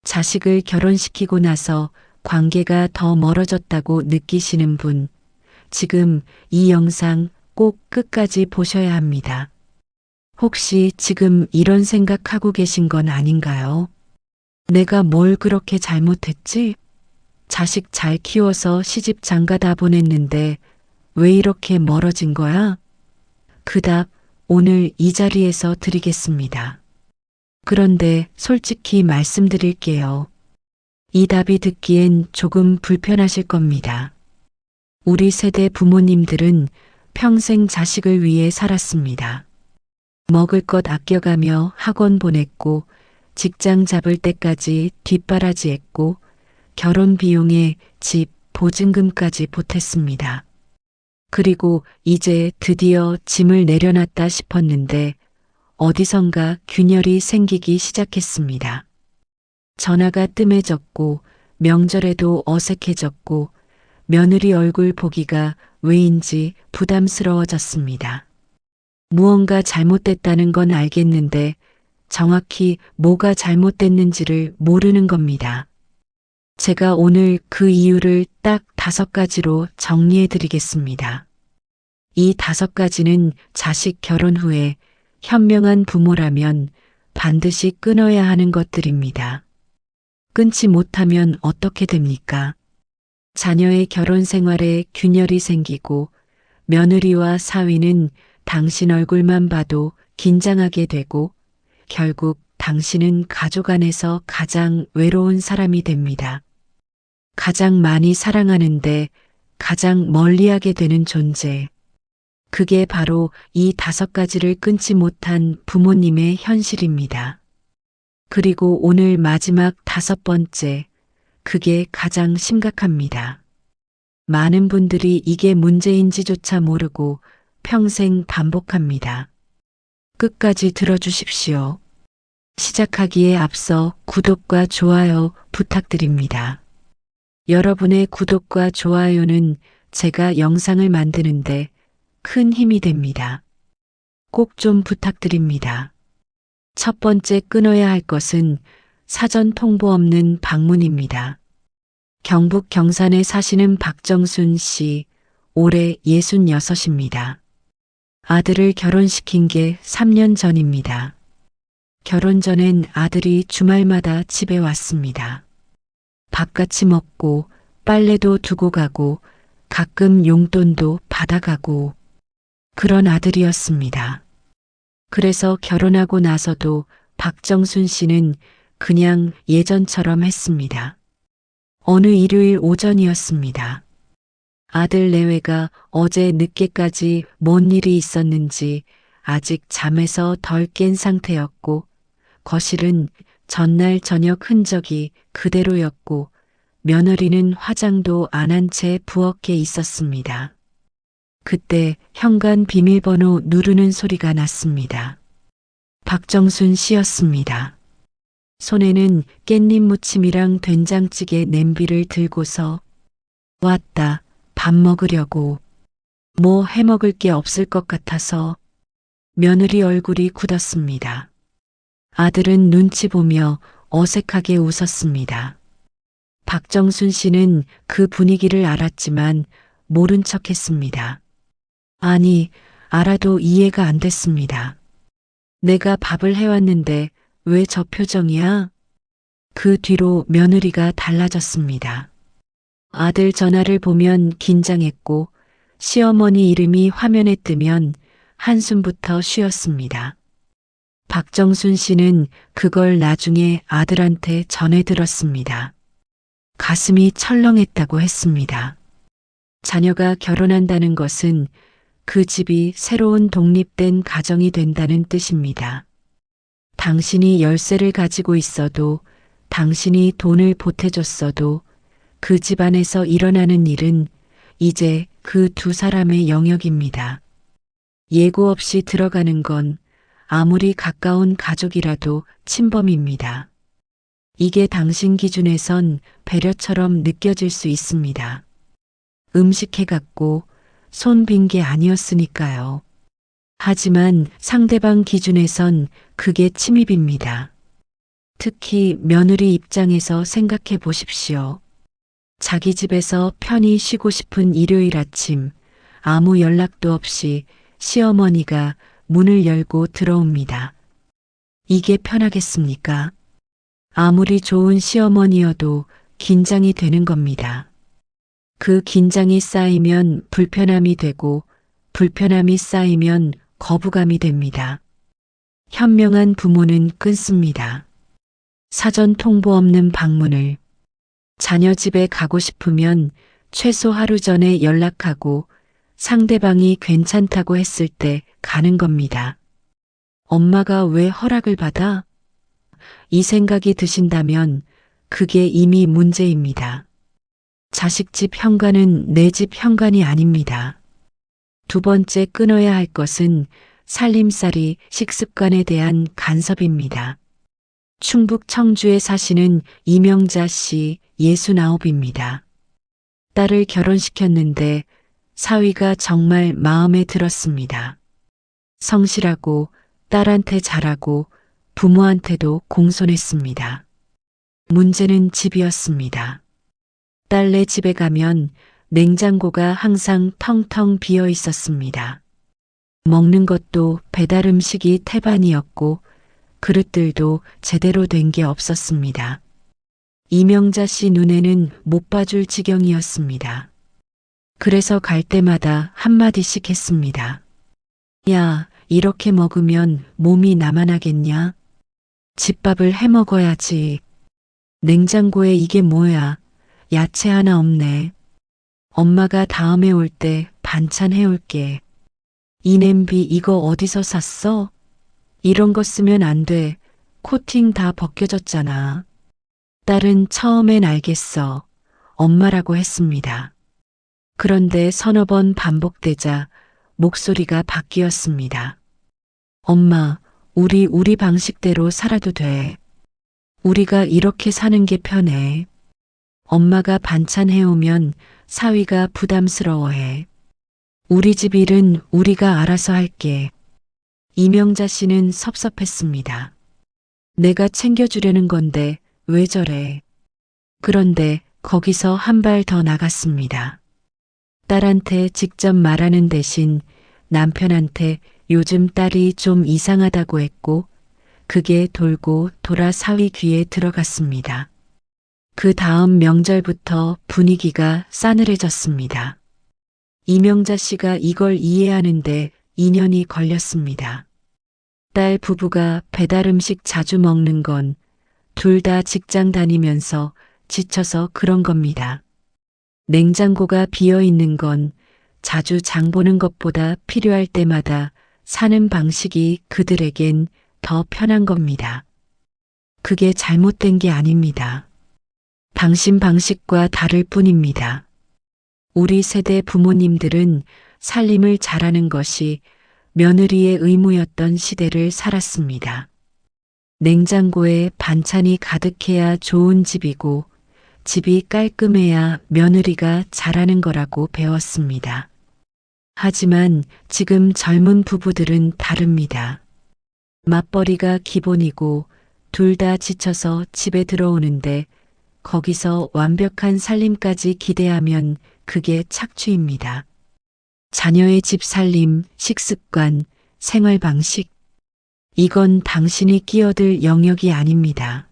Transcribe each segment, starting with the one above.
자식을 결혼시키고 나서 관계가 더 멀어졌다고 느끼시는 분, 지금 이 영상 꼭 끝까지 보셔야 합니다. 혹시 지금 이런 생각하고 계신 건 아닌가요? 내가 뭘 그렇게 잘못했지? 자식 잘 키워서 시집 장가 다 보냈는데 왜 이렇게 멀어진 거야? 그 답 오늘 이 자리에서 드리겠습니다. 그런데 솔직히 말씀드릴게요. 이 답이 듣기엔 조금 불편하실 겁니다. 우리 세대 부모님들은 평생 자식을 위해 살았습니다. 먹을 것 아껴가며 학원 보냈고 직장 잡을 때까지 뒷바라지했고 결혼 비용에 집, 보증금까지 보탰습니다. 그리고 이제 드디어 짐을 내려놨다 싶었는데 어디선가 균열이 생기기 시작했습니다. 전화가 뜸해졌고 명절에도 어색해졌고 며느리 얼굴 보기가 왜인지 부담스러워졌습니다. 무언가 잘못됐다는 건 알겠는데 정확히 뭐가 잘못됐는지를 모르는 겁니다. 제가 오늘 그 이유를 딱 5가지로 정리해 드리겠습니다. 이 5가지는 자식 결혼 후에 현명한 부모라면 반드시 끊어야 하는 것들입니다. 끊지 못하면 어떻게 됩니까? 자녀의 결혼 생활에 균열이 생기고 며느리와 사위는 당신 얼굴만 봐도 긴장하게 되고 결국 당신은 가족 안에서 가장 외로운 사람이 됩니다. 가장 많이 사랑하는데 가장 멀리하게 되는 존재. 그게 바로 이 5가지를 끊지 못한 부모님의 현실입니다. 그리고 오늘 마지막 5번째. 그게 가장 심각합니다. 많은 분들이 이게 문제인지조차 모르고 평생 반복합니다. 끝까지 들어주십시오. 시작하기에 앞서 구독과 좋아요 부탁드립니다. 여러분의 구독과 좋아요는 제가 영상을 만드는데 큰 힘이 됩니다. 꼭 좀 부탁드립니다. 첫 번째 끊어야 할 것은 사전 통보 없는 방문입니다. 경북 경산에 사시는 박정순 씨, 올해 66입니다. 아들을 결혼시킨 게 3년 전입니다. 결혼 전엔 아들이 주말마다 집에 왔습니다. 밥같이 먹고 빨래도 두고 가고 가끔 용돈도 받아가고 그런 아들이었습니다. 그래서 결혼하고 나서도 박정순 씨는 그냥 예전처럼 했습니다. 어느 일요일 오전이었습니다. 아들 내외가 어제 늦게까지 뭔 일이 있었는지 아직 잠에서 덜 깬 상태였고 거실은 전날 저녁 흔적이 그대로였고 며느리는 화장도 안 한 채 부엌에 있었습니다. 그때 현관 비밀번호 누르는 소리가 났습니다. 박정순 씨였습니다. 손에는 깻잎 무침이랑 된장찌개 냄비를 들고서 왔다. 밥 먹으려고. 뭐 해먹을 게 없을 것 같아서. 며느리 얼굴이 굳었습니다. 아들은 눈치 보며 어색하게 웃었습니다. 박정순 씨는 그 분위기를 알았지만 모른 척했습니다. 아니, 알아도 이해가 안 됐습니다. 내가 밥을 해왔는데 왜 저 표정이야? 그 뒤로 며느리가 달라졌습니다. 아들 전화를 보면 긴장했고 시어머니 이름이 화면에 뜨면 한숨부터 쉬었습니다. 박정순 씨는 그걸 나중에 아들한테 전해 들었습니다. 가슴이 철렁했다고 했습니다. 자녀가 결혼한다는 것은 그 집이 새로운 독립된 가정이 된다는 뜻입니다. 당신이 열쇠를 가지고 있어도 당신이 돈을 보태줬어도 그 집안에서 일어나는 일은 이제 그 2사람의 영역입니다. 예고 없이 들어가는 건 아무리 가까운 가족이라도 침범입니다. 이게 당신 기준에선 배려처럼 느껴질 수 있습니다. 음식 해갖고 손 빈 게 아니었으니까요. 하지만 상대방 기준에선 그게 침입입니다. 특히 며느리 입장에서 생각해 보십시오. 자기 집에서 편히 쉬고 싶은 일요일 아침, 아무 연락도 없이 시어머니가 문을 열고 들어옵니다. 이게 편하겠습니까? 아무리 좋은 시어머니여도 긴장이 되는 겁니다. 그 긴장이 쌓이면 불편함이 되고 불편함이 쌓이면 거부감이 됩니다. 현명한 부모는 끊습니다. 사전 통보 없는 방문을. 자녀 집에 가고 싶으면 최소 하루 전에 연락하고 상대방이 괜찮다고 했을 때 가는 겁니다. 엄마가 왜 허락을 받아? 이 생각이 드신다면 그게 이미 문제입니다. 자식 집 현관은 내 집 현관이 아닙니다. 두 번째 끊어야 할 것은 살림살이 식습관에 대한 간섭입니다. 충북 청주에 사시는 이명자 씨 69입니다. 딸을 결혼시켰는데 사위가 정말 마음에 들었습니다. 성실하고 딸한테 잘하고 부모한테도 공손했습니다. 문제는 집이었습니다. 딸네 집에 가면 냉장고가 항상 텅텅 비어 있었습니다. 먹는 것도 배달 음식이 태반이었고 그릇들도 제대로 된 게 없었습니다. 이명자 씨 눈에는 못 봐줄 지경이었습니다. 그래서 갈 때마다 한마디씩 했습니다. 야, 이렇게 먹으면 몸이 남아나겠냐? 집밥을 해 먹어야지. 냉장고에 이게 뭐야? 야채 하나 없네. 엄마가 다음에 올 때 반찬 해올게. 이 냄비 이거 어디서 샀어? 이런 거 쓰면 안 돼. 코팅 다 벗겨졌잖아. 딸은 처음엔 알겠어. 엄마라고 했습니다. 그런데 서너 번 반복되자 목소리가 바뀌었습니다. 엄마, 우리 방식대로 살아도 돼. 우리가 이렇게 사는 게 편해. 엄마가 반찬 해오면 사위가 부담스러워해. 우리 집 일은 우리가 알아서 할게. 이명자 씨는 섭섭했습니다. 내가 챙겨주려는 건데 왜 저래? 그런데 거기서 한 발 더 나갔습니다. 딸한테 직접 말하는 대신 남편한테 요즘 딸이 좀 이상하다고 했고 그게 돌고 돌아 사위 귀에 들어갔습니다. 그 다음 명절부터 분위기가 싸늘해졌습니다. 이명자 씨가 이걸 이해하는데 2년이 걸렸습니다. 딸 부부가 배달 음식 자주 먹는 건 둘 다 직장 다니면서 지쳐서 그런 겁니다. 냉장고가 비어 있는 건 자주 장 보는 것보다 필요할 때마다 사는 방식이 그들에겐 더 편한 겁니다. 그게 잘못된 게 아닙니다. 당신 방식과 다를 뿐입니다. 우리 세대 부모님들은 살림을 잘하는 것이 며느리의 의무였던 시대를 살았습니다. 냉장고에 반찬이 가득해야 좋은 집이고 집이 깔끔해야 며느리가 잘하는 거라고 배웠습니다. 하지만 지금 젊은 부부들은 다릅니다. 맞벌이가 기본이고 둘 다 지쳐서 집에 들어오는데 거기서 완벽한 살림까지 기대하면 그게 착취입니다. 자녀의 집 살림, 식습관, 생활 방식. 이건 당신이 끼어들 영역이 아닙니다.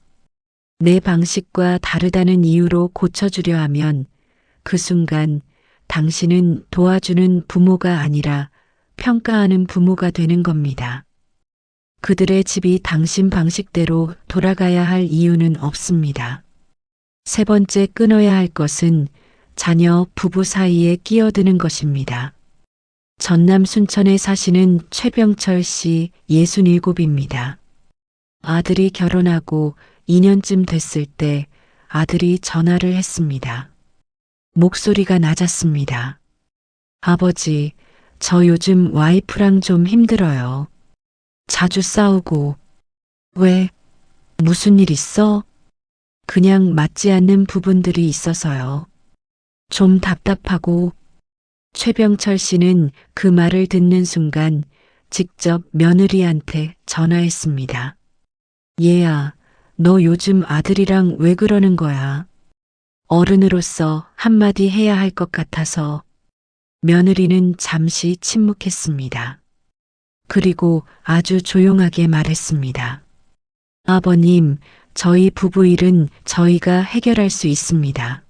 내 방식과 다르다는 이유로 고쳐주려 하면 그 순간 당신은 도와주는 부모가 아니라 평가하는 부모가 되는 겁니다. 그들의 집이 당신 방식대로 돌아가야 할 이유는 없습니다. 세 번째 끊어야 할 것은 자녀 부부 사이에 끼어드는 것입니다. 전남 순천에 사시는 최병철 씨 67입니다. 아들이 결혼하고 2년쯤 됐을 때 아들이 전화를 했습니다. 목소리가 낮았습니다. 아버지, 저 요즘 와이프랑 좀 힘들어요. 자주 싸우고. 왜? 무슨 일 있어? 그냥 맞지 않는 부분들이 있어서요. 좀 답답하고. 최병철 씨는 그 말을 듣는 순간 직접 며느리한테 전화했습니다. 얘야, 너 요즘 아들이랑 왜 그러는 거야? 어른으로서 한마디 해야 할 것 같아서. 며느리는 잠시 침묵했습니다. 그리고 아주 조용하게 말했습니다. 아버님, 저희 부부 일은 저희가 해결할 수 있습니다.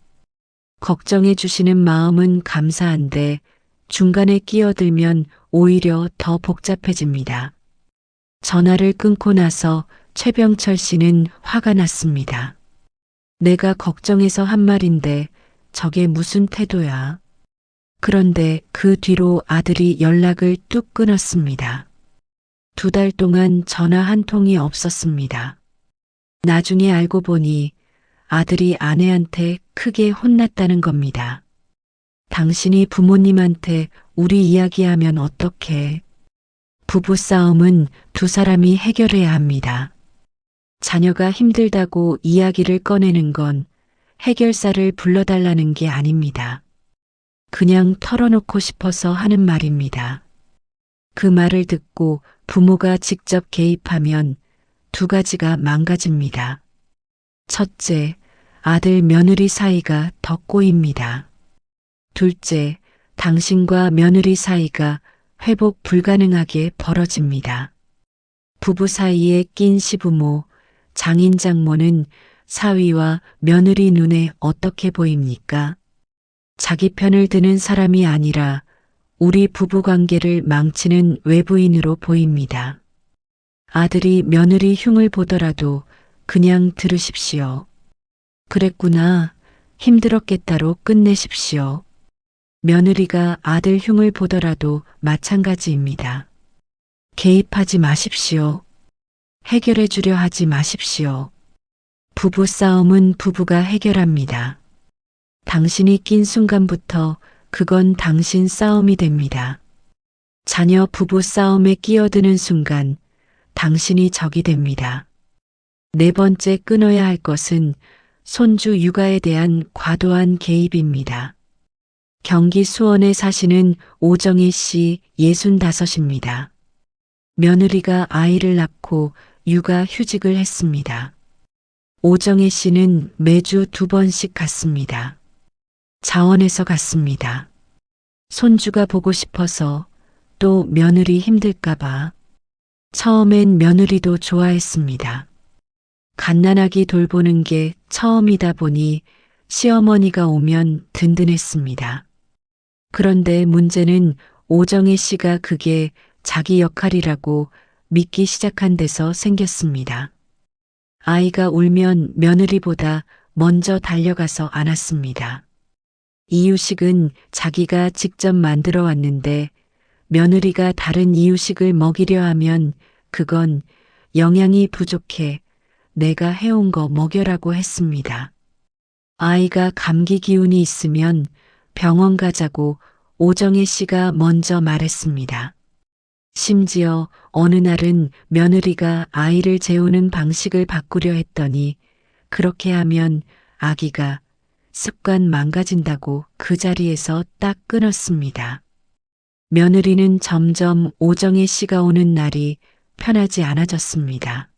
걱정해 주시는 마음은 감사한데 중간에 끼어들면 오히려 더 복잡해집니다. 전화를 끊고 나서 최병철 씨는 화가 났습니다. 내가 걱정해서 한 말인데 저게 무슨 태도야? 그런데 그 뒤로 아들이 연락을 뚝 끊었습니다. 2달 동안 전화 한 통이 없었습니다. 나중에 알고 보니 아들이 아내한테 크게 혼났다는 겁니다. 당신이 부모님한테 우리 이야기하면 어떡해? 부부싸움은 두 사람이 해결해야 합니다. 자녀가 힘들다고 이야기를 꺼내는 건 해결사를 불러달라는 게 아닙니다. 그냥 털어놓고 싶어서 하는 말입니다. 그 말을 듣고 부모가 직접 개입하면 2가지가 망가집니다. 첫째, 아들 며느리 사이가 더 꼬입니다. 둘째, 당신과 며느리 사이가 회복 불가능하게 벌어집니다. 부부 사이에 낀 시부모, 장인 장모는 사위와 며느리 눈에 어떻게 보입니까? 자기 편을 드는 사람이 아니라 우리 부부 관계를 망치는 외부인으로 보입니다. 아들이 며느리 흉을 보더라도 그냥 들으십시오. 그랬구나. 힘들었겠다로 끝내십시오. 며느리가 아들 흉을 보더라도 마찬가지입니다. 개입하지 마십시오. 해결해 주려 하지 마십시오. 부부싸움은 부부가 해결합니다. 당신이 낀 순간부터 그건 당신 싸움이 됩니다. 자녀 부부 싸움에 끼어드는 순간 당신이 적이 됩니다. 4번째 끊어야 할 것은 손주 육아에 대한 과도한 개입입니다. 경기 수원에 사시는 오정희 씨 65입니다. 며느리가 아이를 낳고 육아 휴직을 했습니다. 오정희 씨는 매주 2번씩 갔습니다. 자원해서 갔습니다. 손주가 보고 싶어서, 또 며느리 힘들까봐. 처음엔 며느리도 좋아했습니다. 갓난아기 돌보는 게 처음이다 보니 시어머니가 오면 든든했습니다. 그런데 문제는 오정희 씨가 그게 자기 역할이라고 믿기 시작한 데서 생겼습니다. 아이가 울면 며느리보다 먼저 달려가서 안았습니다. 이유식은 자기가 직접 만들어 왔는데 며느리가 다른 이유식을 먹이려 하면 그건 영양이 부족해 내가 해온 거 먹여라고 했습니다. 아이가 감기 기운이 있으면 병원 가자고 오정희 씨가 먼저 말했습니다. 심지어 어느 날은 며느리가 아이를 재우는 방식을 바꾸려 했더니 그렇게 하면 아기가 습관 망가진다고 그 자리에서 딱 끊었습니다. 며느리는 점점 오정희 씨가 오는 날이 편하지 않아졌습니다.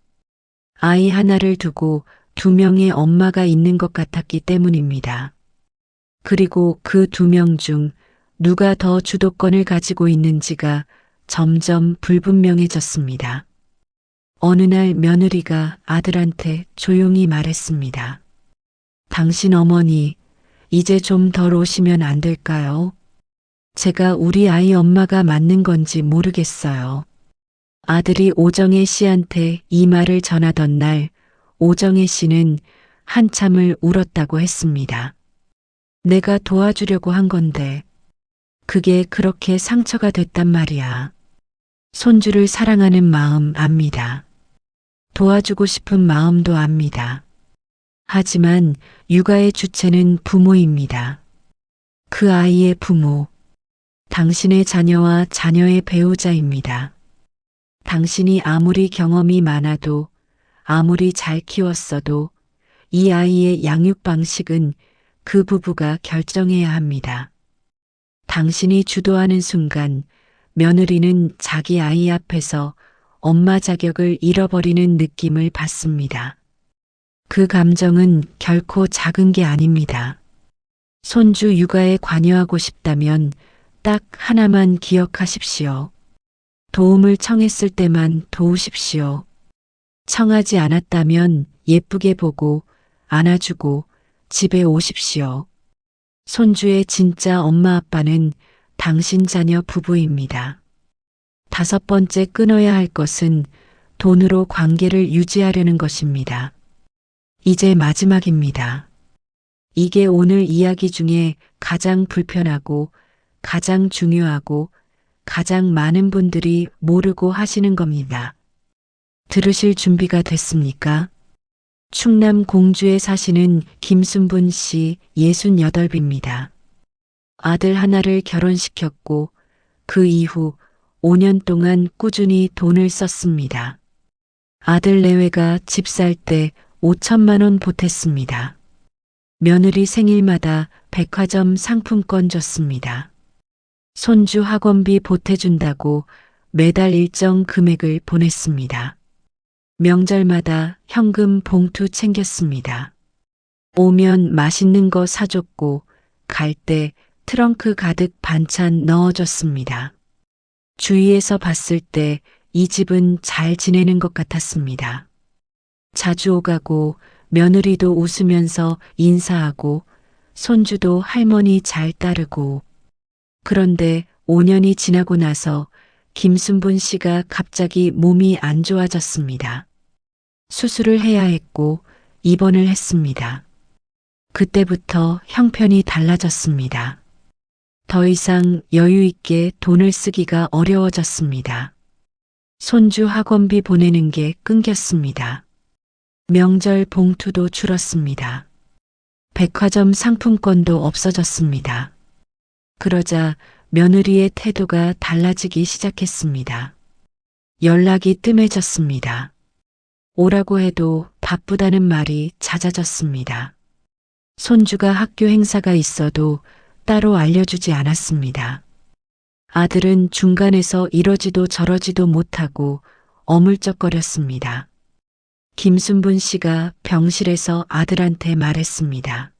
아이 하나를 두고 2명의 엄마가 있는 것 같았기 때문입니다. 그리고 그 2명 중 누가 더 주도권을 가지고 있는지가 점점 불분명해졌습니다. 어느 날 며느리가 아들한테 조용히 말했습니다. 당신 어머니, 이제 좀 덜 오시면 안 될까요? 제가 우리 아이 엄마가 맞는 건지 모르겠어요. 아들이 오정혜 씨한테 이 말을 전하던 날 오정혜 씨는 한참을 울었다고 했습니다. 내가 도와주려고 한 건데 그게 그렇게 상처가 됐단 말이야. 손주를 사랑하는 마음 압니다. 도와주고 싶은 마음도 압니다. 하지만 육아의 주체는 부모입니다. 그 아이의 부모, 당신의 자녀와 자녀의 배우자입니다. 당신이 아무리 경험이 많아도 아무리 잘 키웠어도 이 아이의 양육 방식은 그 부부가 결정해야 합니다. 당신이 주도하는 순간 며느리는 자기 아이 앞에서 엄마 자격을 잃어버리는 느낌을 받습니다. 그 감정은 결코 작은 게 아닙니다. 손주 육아에 관여하고 싶다면 딱 하나만 기억하십시오. 도움을 청했을 때만 도우십시오. 청하지 않았다면 예쁘게 보고 안아주고 집에 오십시오. 손주의 진짜 엄마 아빠는 당신 자녀 부부입니다. 5번째 끊어야 할 것은 돈으로 관계를 유지하려는 것입니다. 이제 마지막입니다. 이게 오늘 이야기 중에 가장 불편하고 가장 중요하고 가장 많은 분들이 모르고 하시는 겁니다. 들으실 준비가 됐습니까? 충남 공주에 사시는 김순분 씨 68입니다. 아들 하나를 결혼시켰고 그 이후 5년 동안 꾸준히 돈을 썼습니다. 아들 내외가 집 살 때 5천만 원 보탰습니다. 며느리 생일마다 백화점 상품권 줬습니다. 손주 학원비 보태준다고 매달 일정 금액을 보냈습니다. 명절마다 현금 봉투 챙겼습니다. 오면 맛있는 거 사줬고 갈 때 트렁크 가득 반찬 넣어줬습니다. 주위에서 봤을 때 이 집은 잘 지내는 것 같았습니다. 자주 오가고 며느리도 웃으면서 인사하고 손주도 할머니 잘 따르고. 그런데 5년이 지나고 나서 김순분 씨가 갑자기 몸이 안 좋아졌습니다. 수술을 해야 했고 입원을 했습니다. 그때부터 형편이 달라졌습니다. 더 이상 여유 있게 돈을 쓰기가 어려워졌습니다. 손주 학원비 보내는 게 끊겼습니다. 명절 봉투도 줄었습니다. 백화점 상품권도 없어졌습니다. 그러자 며느리의 태도가 달라지기 시작했습니다. 연락이 뜸해졌습니다. 오라고 해도 바쁘다는 말이 잦아졌습니다. 손주가 학교 행사가 있어도 따로 알려주지 않았습니다. 아들은 중간에서 이러지도 저러지도 못하고 어물쩍거렸습니다. 김순분 씨가 병실에서 아들한테 말했습니다.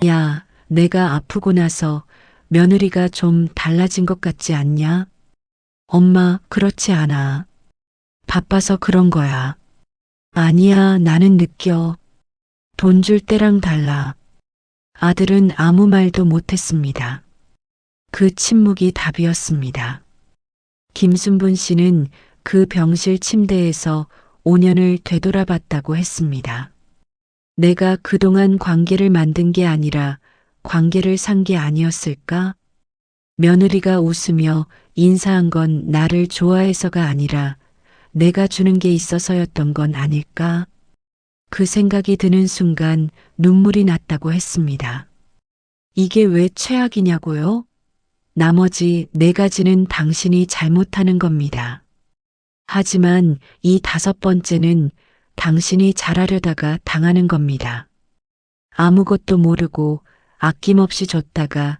야, 내가 아프고 나서 며느리가 좀 달라진 것 같지 않냐? 엄마, 그렇지 않아. 바빠서 그런 거야. 아니야, 나는 느껴. 돈 줄 때랑 달라. 아들은 아무 말도 못했습니다. 그 침묵이 답이었습니다. 김순분 씨는 그 병실 침대에서 5년을 되돌아봤다고 했습니다. 내가 그동안 관계를 만든 게 아니라 관계를 산 게 아니었을까? 며느리가 웃으며 인사한 건 나를 좋아해서가 아니라 내가 주는 게 있어서였던 건 아닐까? 그 생각이 드는 순간 눈물이 났다고 했습니다. 이게 왜 최악이냐고요? 나머지 4가지는 당신이 잘못하는 겁니다. 하지만 이 5번째는 당신이 잘하려다가 당하는 겁니다. 아무것도 모르고 아낌없이 줬다가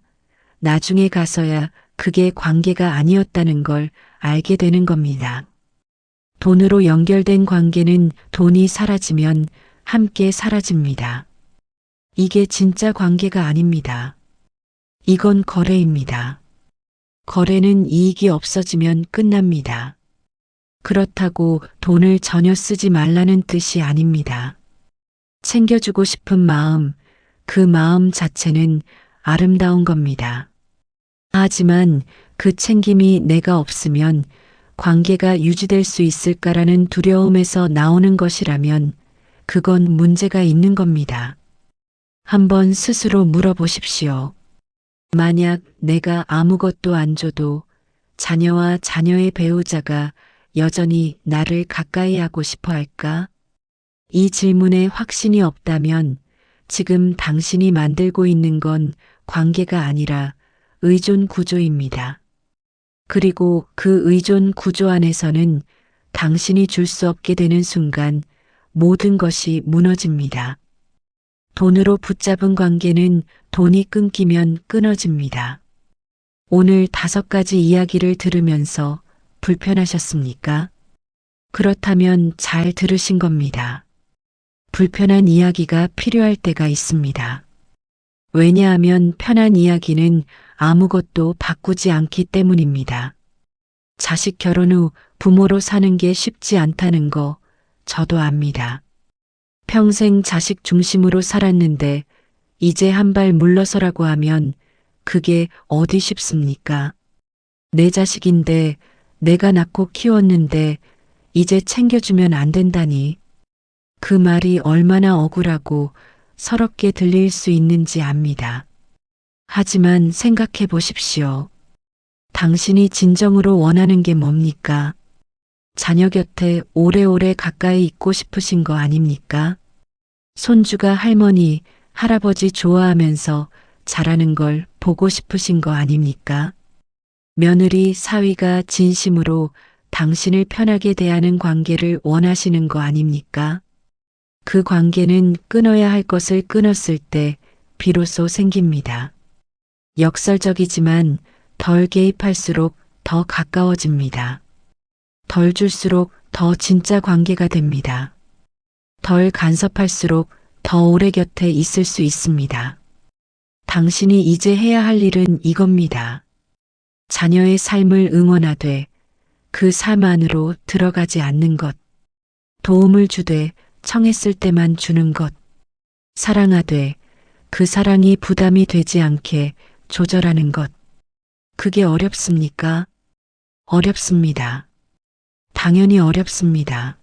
나중에 가서야 그게 관계가 아니었다는 걸 알게 되는 겁니다. 돈으로 연결된 관계는 돈이 사라지면 함께 사라집니다. 이게 진짜 관계가 아닙니다. 이건 거래입니다. 거래는 이익이 없어지면 끝납니다. 그렇다고 돈을 전혀 쓰지 말라는 뜻이 아닙니다. 챙겨주고 싶은 마음, 그 마음 자체는 아름다운 겁니다. 하지만 그 챙김이 내가 없으면 관계가 유지될 수 있을까라는 두려움에서 나오는 것이라면 그건 문제가 있는 겁니다. 한번 스스로 물어보십시오. 만약 내가 아무것도 안 줘도 자녀와 자녀의 배우자가 여전히 나를 가까이 하고 싶어 할까? 이 질문에 확신이 없다면 지금 당신이 만들고 있는 건 관계가 아니라 의존 구조입니다. 그리고 그 의존 구조 안에서는 당신이 줄 수 없게 되는 순간 모든 것이 무너집니다. 돈으로 붙잡은 관계는 돈이 끊기면 끊어집니다. 오늘 5가지 이야기를 들으면서 불편하셨습니까? 그렇다면 잘 들으신 겁니다. 불편한 이야기가 필요할 때가 있습니다. 왜냐하면 편한 이야기는 아무것도 바꾸지 않기 때문입니다. 자식 결혼 후 부모로 사는 게 쉽지 않다는 거 저도 압니다. 평생 자식 중심으로 살았는데 이제 한 발 물러서라고 하면 그게 어디 쉽습니까? 내 자식인데 내가 낳고 키웠는데 이제 챙겨주면 안 된다니. 그 말이 얼마나 억울하고 서럽게 들릴 수 있는지 압니다. 하지만 생각해 보십시오. 당신이 진정으로 원하는 게 뭡니까? 자녀 곁에 오래오래 가까이 있고 싶으신 거 아닙니까? 손주가 할머니, 할아버지 좋아하면서 자라는 걸 보고 싶으신 거 아닙니까? 며느리, 사위가 진심으로 당신을 편하게 대하는 관계를 원하시는 거 아닙니까? 그 관계는 끊어야 할 것을 끊었을 때 비로소 생깁니다. 역설적이지만 덜 개입할수록 더 가까워집니다. 덜 줄수록 더 진짜 관계가 됩니다. 덜 간섭할수록 더 오래 곁에 있을 수 있습니다. 당신이 이제 해야 할 일은 이겁니다. 자녀의 삶을 응원하되 그 삶 안으로 들어가지 않는 것. 도움을 주되 청했을 때만 주는 것. 사랑하되 그 사랑이 부담이 되지 않게 조절하는 것. 그게 어렵습니까? 어렵습니다. 당연히 어렵습니다.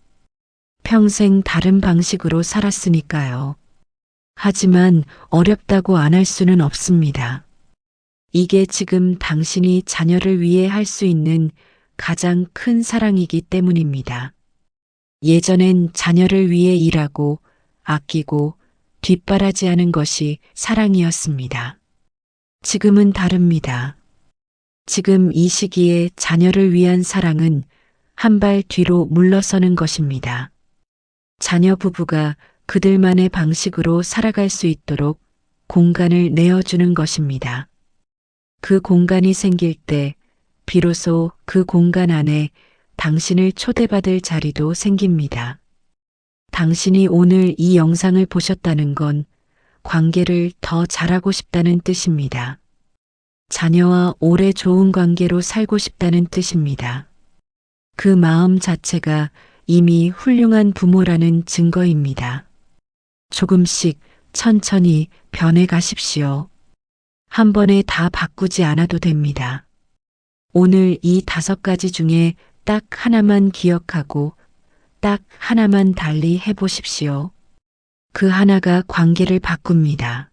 평생 다른 방식으로 살았으니까요. 하지만 어렵다고 안 할 수는 없습니다. 이게 지금 당신이 자녀를 위해 할 수 있는 가장 큰 사랑이기 때문입니다. 예전엔 자녀를 위해 일하고 아끼고 뒷바라지하는 것이 사랑이었습니다. 지금은 다릅니다. 지금 이 시기에 자녀를 위한 사랑은 한 발 뒤로 물러서는 것입니다. 자녀 부부가 그들만의 방식으로 살아갈 수 있도록 공간을 내어주는 것입니다. 그 공간이 생길 때 비로소 그 공간 안에 당신을 초대받을 자리도 생깁니다. 당신이 오늘 이 영상을 보셨다는 건 관계를 더 잘하고 싶다는 뜻입니다. 자녀와 오래 좋은 관계로 살고 싶다는 뜻입니다. 그 마음 자체가 이미 훌륭한 부모라는 증거입니다. 조금씩 천천히 변해 가십시오. 한 번에 다 바꾸지 않아도 됩니다. 오늘 이 5가지 중에 딱 하나만 기억하고 딱 하나만 달리 해보십시오. 그 하나가 관계를 바꿉니다.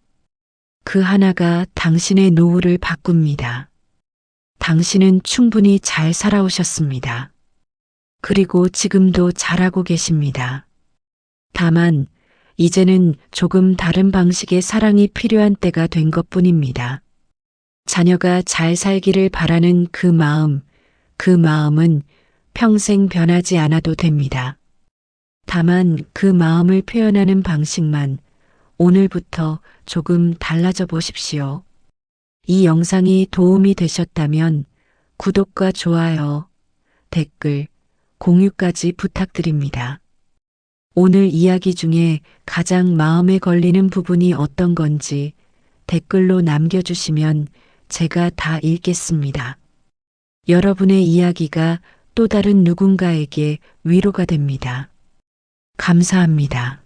그 하나가 당신의 노후를 바꿉니다. 당신은 충분히 잘 살아오셨습니다. 그리고 지금도 잘하고 계십니다. 다만 이제는 조금 다른 방식의 사랑이 필요한 때가 된 것뿐입니다. 자녀가 잘 살기를 바라는 그 마음은 평생 변하지 않아도 됩니다. 다만 그 마음을 표현하는 방식만 오늘부터 조금 달라져 보십시오. 이 영상이 도움이 되셨다면 구독과 좋아요, 댓글, 공유까지 부탁드립니다. 오늘 이야기 중에 가장 마음에 걸리는 부분이 어떤 건지 댓글로 남겨주시면 제가 다 읽겠습니다. 여러분의 이야기가 또 다른 누군가에게 위로가 됩니다. 감사합니다.